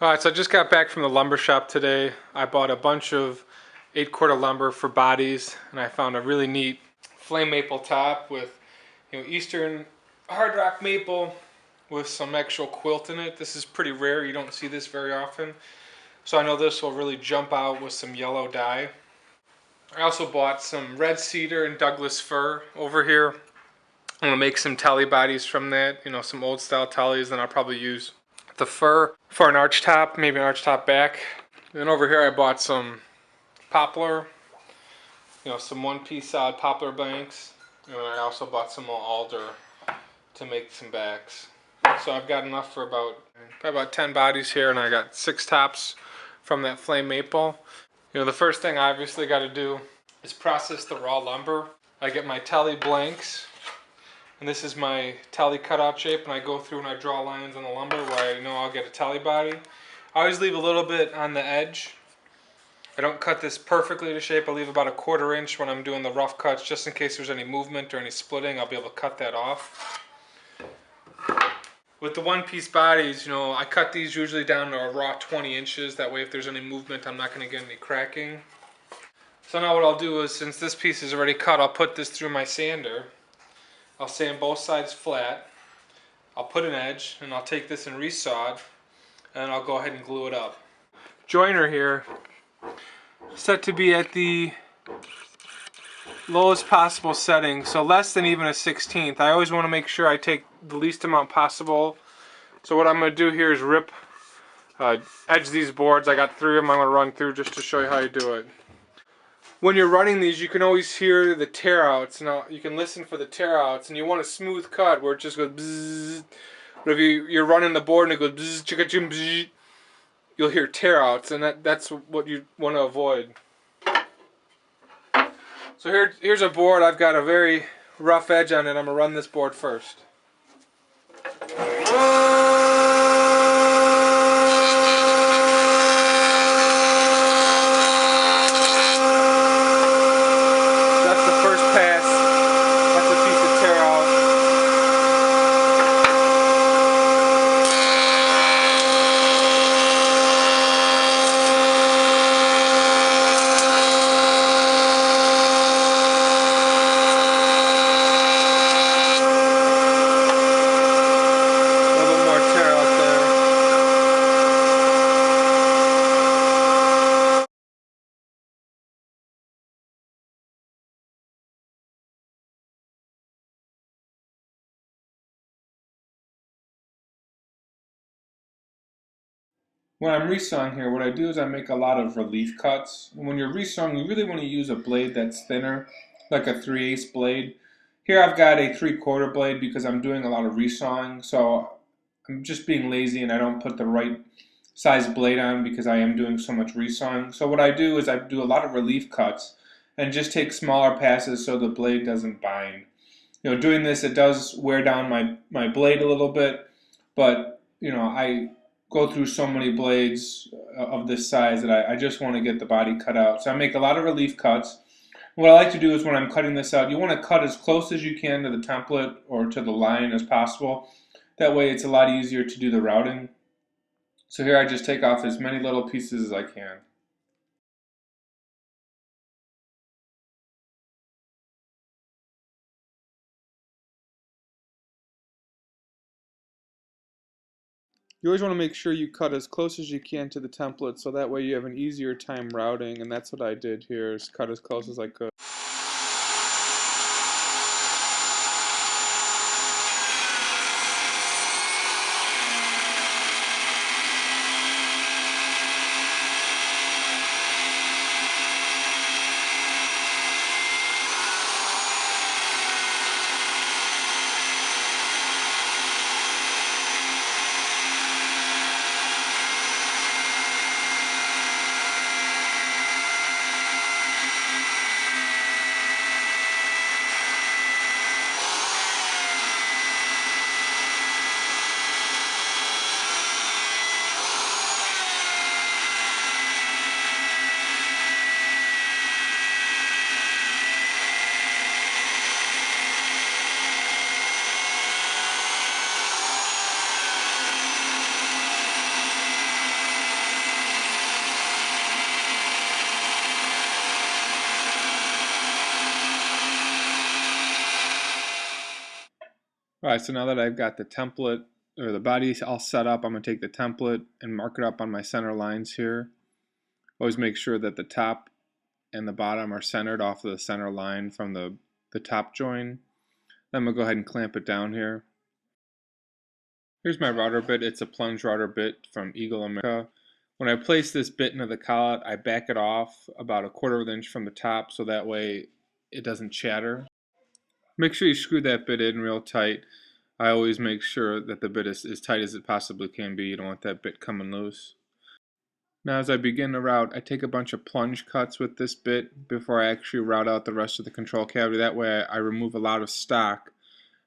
Alright, so I just got back from the lumber shop today. I bought a bunch of 8-quarter lumber for bodies, and I found a really neat flame maple top with, Eastern hard rock maple with some actual quilt in it. This is pretty rare. You don't see this very often. So I know this will really jump out with some yellow dye. I also bought some red cedar and Douglas fir over here. I'm going to make some tele bodies from that, some old style teles, and I'll probably use the fir for an arch top, maybe an arch top back. Then over here I bought some poplar, some one-piece solid poplar banks, and I also bought some more alder to make some backs. So I've got enough for about 10 bodies here, and I got 6 tops from that flame maple. The first thing I obviously got to do is process the raw lumber. I get my tele blanks, and this is my tele cutout shape, and I go through and I draw lines on the lumber where I know I'll get a tele body. I always leave a little bit on the edge. I don't cut this perfectly to shape. I leave about a 1/4 inch when I'm doing the rough cuts, just in case there's any movement or any splitting. I'll be able to cut that off. With the one-piece bodies, I cut these usually down to a raw 20 inches. That way if there's any movement, I'm not going to get any cracking. So now what I'll do is, since this piece is already cut, I'll put this through my sander. I'll sand both sides flat. I'll put an edge, and I'll take this and resaw it, and I'll go ahead and glue it up. Joiner here, set to be at the lowest possible setting, so less than even a 1/16. I always want to make sure I take the least amount possible. So what I'm going to do here is edge these boards. I got 3 of them I'm going to run through just to show you how you do it. When you're running these, you can always hear the tear outs. Now you can listen for the tear outs, and you want a smooth cut where it just goes bzzz. But if you're running the board and it goes bzzz, chicka chim bzzz, you'll hear tear outs, and that's what you want to avoid. So here's a board. I've got a very rough edge on it. I'm going to run this board first. When I'm resawing here, what I do is I make a lot of relief cuts. When you're resawing, you really want to use a blade that's thinner, like a 3/8 blade. Here I've got a 3/4 blade because I'm doing a lot of resawing, so I'm just being lazy and I don't put the right size blade on because I am doing so much resawing. So what I do is I do a lot of relief cuts and just take smaller passes so the blade doesn't bind. Doing this, it does wear down my blade a little bit, but I go through so many blades of this size that I just want to get the body cut out. So I make a lot of relief cuts. What I like to do is when I'm cutting this out, you want to cut as close as you can to the template or to the line as possible. That way it's a lot easier to do the routing. So here I just take off as many little pieces as I can. You always want to make sure you cut as close as you can to the template, so that way you have an easier time routing, and that's what I did here, is cut as close as I could. Alright, so now that I've got the template or the body all set up, I'm going to take the template and mark it up on my center lines here. Always make sure that the top and the bottom are centered off of the center line from the top join. Then I'm going to go ahead and clamp it down here. Here's my router bit. It's a plunge router bit from Eagle America. When I place this bit into the collet, I back it off about 1/4 of an inch from the top so that way it doesn't chatter. Make sure you screw that bit in real tight. I always make sure that the bit is as tight as it possibly can be. You don't want that bit coming loose. Now as I begin to route, I take a bunch of plunge cuts with this bit before I actually route out the rest of the control cavity. That way I remove a lot of stock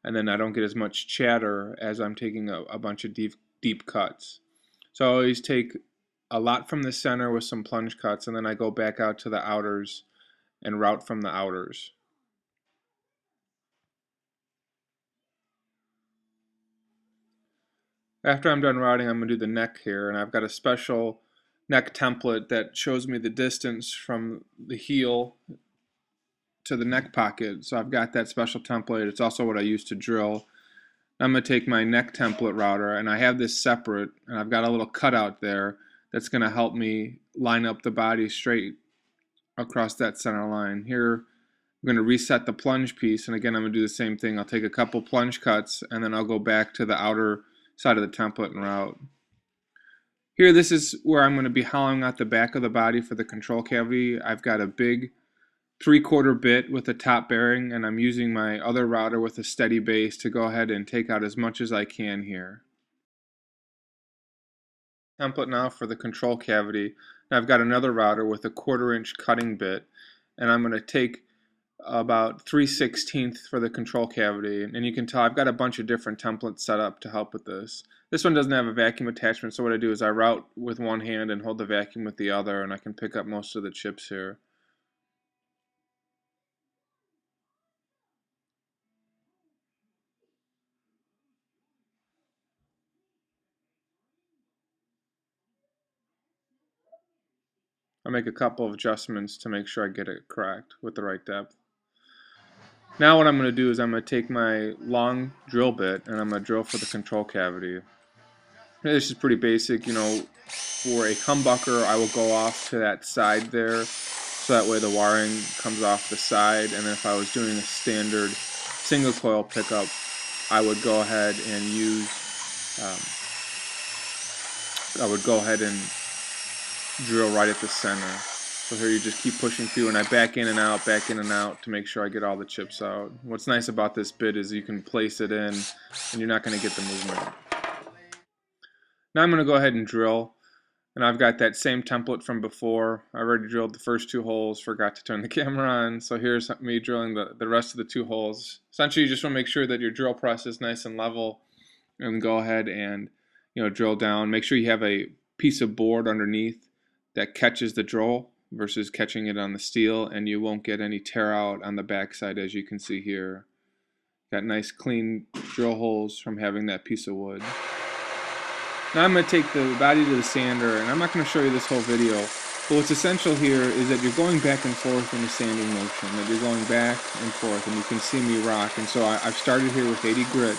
and then I don't get as much chatter as I'm taking a bunch of deep cuts. So I always take a lot from the center with some plunge cuts and then I go back out to the outers and route from the outers. After I'm done routing, I'm going to do the neck here, and I've got a special neck template that shows me the distance from the heel to the neck pocket. So I've got that special template. It's also what I use to drill. I'm going to take my neck template router, and I have this separate, and I've got a little cutout there that's going to help me line up the body straight across that center line. Here, I'm going to reset the plunge piece, and again, I'm going to do the same thing. I'll take a couple plunge cuts, and then I'll go back to the outer side of the template and route. Here, this is where I'm going to be hollowing out the back of the body for the control cavity. I've got a big 3/4 bit with a top bearing, and I'm using my other router with a steady base to go ahead and take out as much as I can here. Template now for the control cavity. Now I've got another router with a 1/4 inch cutting bit, and I'm going to take about 3/16 for the control cavity, and you can tell I've got a bunch of different templates set up to help with this. This one doesn't have a vacuum attachment, so what I do is I route with one hand and hold the vacuum with the other, and I can pick up most of the chips here. I'll make a couple of adjustments to make sure I get it correct with the right depth. Now what I'm going to do is I'm going to take my long drill bit and I'm going to drill for the control cavity. This is pretty basic, you know. For a humbucker, I will go off to that side there, so that way the wiring comes off the side, and then if I was doing a standard single coil pickup, I would go ahead and drill right at the center. So here you just keep pushing through, and I back in and out to make sure I get all the chips out. What's nice about this bit is you can place it in, and you're not going to get the movement. Now I'm going to go ahead and drill. And I've got that same template from before. I already drilled the first 2 holes, forgot to turn the camera on. So here's me drilling the rest of the 2 holes. Essentially, you just want to make sure that your drill press is nice and level. And go ahead and drill down. Make sure you have a piece of board underneath that catches the drill versus catching it on the steel. And you won't get any tear out on the backside, as you can see here. Got nice clean drill holes from having that piece of wood. Now I'm going to take the body to the sander, and I'm not going to show you this whole video, but what's essential here is that you're going back and forth in the sanding motion, that you're going back and forth, and you can see me rock. And so I've started here with 80 grit,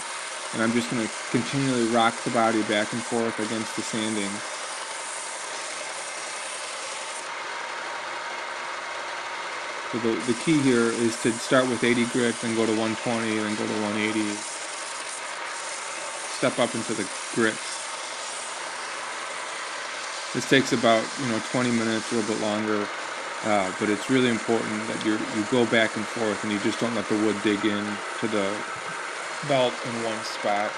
and I'm just going to continually rock the body back and forth against the sanding. So the key here is to start with 80 grit, then go to 120, then go to 180. Step up into the grits. This takes about 20 minutes, a little bit longer, but it's really important that you go back and forth and you just don't let the wood dig in to the belt in one spot.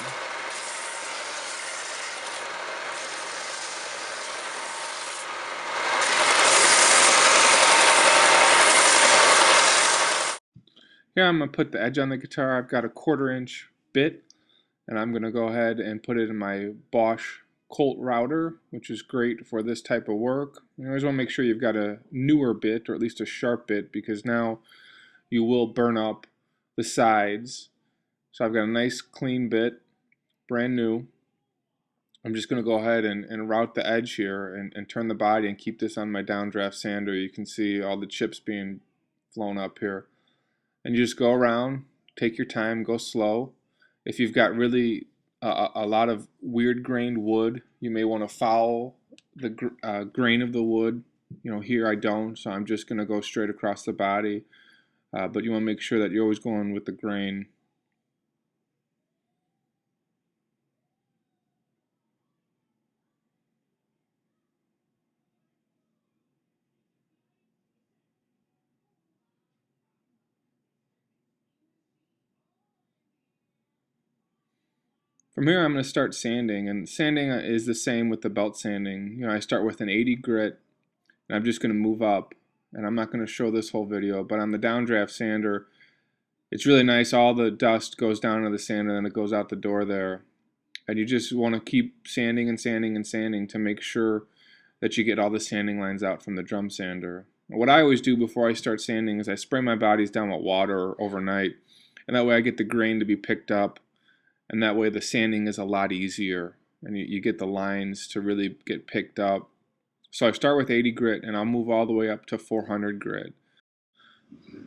Here I'm going to put the edge on the guitar. I've got a 1/4 inch bit, and I'm going to go ahead and put it in my Bosch Colt router, which is great for this type of work. You always want to make sure you've got a newer bit, or at least a sharp bit, because now you will burn up the sides. So I've got a nice clean bit, brand new. I'm just going to go ahead and route the edge here and turn the body and keep this on my downdraft sander. You can see all the chips being flown up here. And you just go around, take your time, go slow. If you've got really a lot of weird grained wood, you may want to foul the grain of the wood. You know, here I don't, so I'm just going to go straight across the body. But you want to make sure that you're always going with the grain. From here I'm going to start sanding, and sanding is the same with the belt sanding. You know, I start with an 80 grit, and I'm just going to move up. And I'm not going to show this whole video, but on the downdraft sander, it's really nice. All the dust goes down into the sander and it goes out the door there. And you just want to keep sanding and sanding and sanding to make sure that you get all the sanding lines out from the drum sander. What I always do before I start sanding is I spray my bodies down with water overnight, and that way I get the grain to be picked up, and that way the sanding is a lot easier, and you get the lines to really get picked up. So I start with 80 grit, and I'll move all the way up to 400 grit.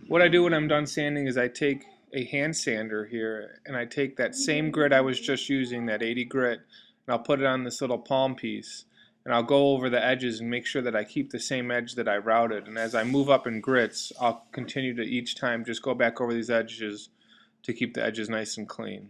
What I do when I'm done sanding is I take a hand sander here, and I take that same grit I was just using, that 80 grit, and I'll put it on this little palm piece, and I'll go over the edges and make sure that I keep the same edge that I routed. And as I move up in grits, I'll continue to each time just go back over these edges to keep the edges nice and clean.